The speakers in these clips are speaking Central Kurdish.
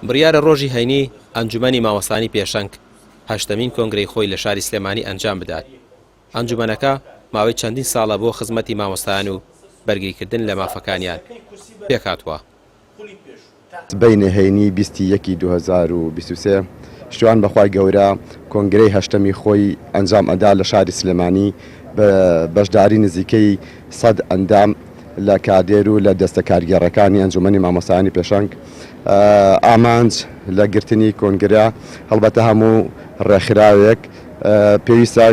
بڕیارە ڕۆژی هەینی ئەنجومەنی مامۆستانی پێشەنگ هەشتەمین کۆنگرەی خۆی لە شاری سلێمانی ئەنجام بدات. ئەنجومەنەکە ماوەی چەندین ساڵە بۆ خزمەتی مامۆستایان و بەرگریکردن لە مافەکانیان پێکهاتووە. بینە هەینی 21/2023 شتوان بەخوای گەورە کۆنگرەی هەشتەمی خۆی ئەنجام ئەدا لە شاری سلێمانی بە بەشداری نزیکەی 100 ئەندام لە کادێر و لە دەستە کارگێڕەکانی ئەنجومەنی مامۆستایانی پێشەنگ ئامانج لە گرتنی کۆنگرە هەڵبەتە هەموو ڕێکخراوێک پێویستە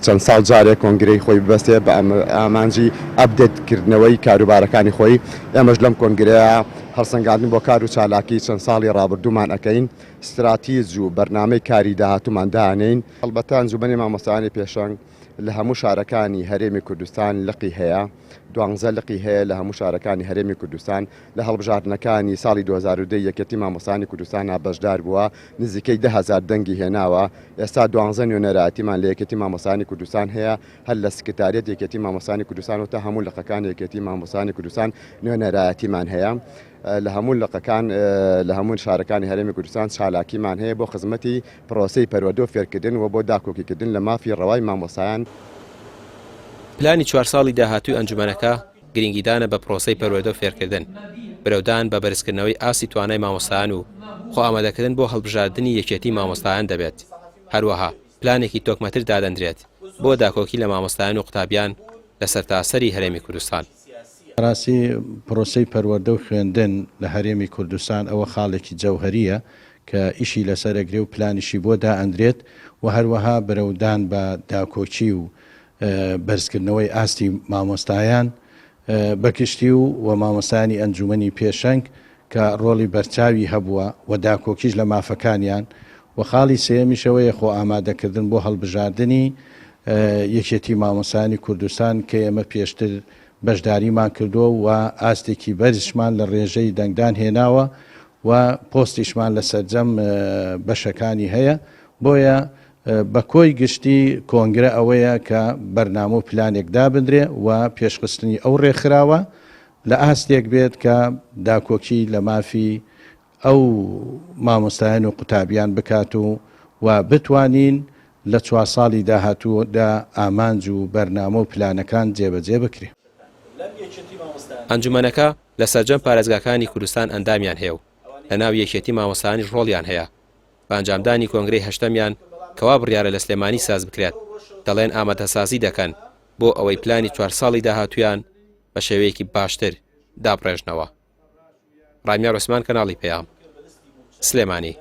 چەند ساڵ جارێک کۆنگرەی خۆی ببەستێ بە ئامانجی ئەپدێتکردنەوەی کاروبارەکانی خۆی. ئێمەش لەم کۆنگرەیە هەڵسەنگاندن بۆ کار و چالاکی چەند ساڵی ڕابردوومان ئەەکەین، استراتیژ و بەرنامەی کاری داهاتوومان داهێنین. هەڵبەتە ئەنجومەنی مامۆستایانی پێشەنگ لە هەموو شارەکانی هەرێمی کوردستان لقی هەیە، 12 لقی هەیە لە هەموو شارەکانی هەرێمی کوردستان. لە هەڵبژاردنەکانی ساڵی 2010 یەکێتی مامۆستانی کوردستان بەشدار بووە، نزیکەی 10,000 دەنگی هێناوە. ئێستا 12 نوێنەرایەتیمان لە یەکێتی مامۆستانی کوردستان هەیە، هەر لە سکرتاریەت یەکێتی مامۆستانی کوردستان و تا هەموو لقەکان یەکێتی مامۆستانی کوردستان نوێنەرایەتیمان هەیە. لە هەموو لقەکان لە هەموو شارەکانی هەرێمی کوردستان چالاکیمان هەیە بۆ خزمەتی پرۆسەی پەروەردە و فێرکردن و بۆ داکۆکیکردن لە مافی ڕەوای مامۆستایان. پلانی 4 ساڵی داهاتووی ئەنجومەنەکە گرنگیدانە بە پرۆسەی پەروەردە و فێرکردن، برەودان بە بەرزکردنەوەی ئاسی توانای مامۆستایان و خۆ ئامادەکردن بۆ هەڵبژاردننی یەکێتی مامۆستایان دەبێت. هەروەها پلانێکی تۆکمەتر دادەنرێت بۆ داکۆکی لە مامۆستایان و قوتابیان لە سەرتاسەری هەرێمی کوردستان. ڕاستی پرۆسەی پەروەردە و خوێندن لە هەرێمی کوردستان ئەوە خاڵێکی جەوهەریە کە ئیشی لەسەرەگرێ و پلانیشی بۆ دائەندرێت و هەروەها برەودان بە داکۆچی و بەرزکردنەوەی ئاستی مامۆستایان بەکشتی و مامۆستایانی ئەنجومەنی پێشەنگ کە ڕۆڵی بەرچاوی هەبووە و داکۆکیش لە مافەکانیان و خاڵی سێمیشەوەی خۆ ئامادەکردن بۆ هەڵبژاردننی یەکێتی مامۆستایانی کوردستان کە ئێمە پێشتر بەشداریمان کردووە و ئاستێکی بەرزشمان لە ڕێژەی دەنگدان هێناوە و پۆستیشمان لە سەرجەم بەشەکانی هەیە. بۆیە بە کۆی گشتی کۆنگرە ئەوەیە کە بەرنامە و پلانێک دابدرێ و پێشخستنی ئەو ڕێکخراوە لە ئاستێک بێت کە داکۆکی لە مافی ئەو مامۆستایان و قوتابیان بکات و بتوانین لە 4 ساڵی داهاتوودا ئامانج و بەرنامە و پلانەکان جێبەجێ بکرێ. ئەنجومەنەکە لە سەرجەم پارێزگاکانی کوردستان ئەندامیان هەیە و لە ناو یەکێتی مامۆستایانی ڕۆڵیان هەیە. بە ئەنجامدانی کۆنگرەی هەشتەمیان کەوا بڕیارە لە سلێمانی ساز بکرێت، دەڵێن ئامادەسازی دەکەن بۆ ئەوەی پلانی 4 ساڵی داهاتوویان بە شێوەیەکی باشتر دابڕێژنەوە. ڕامیار عوسمان، کەناڵی پەیام، سلێمانی.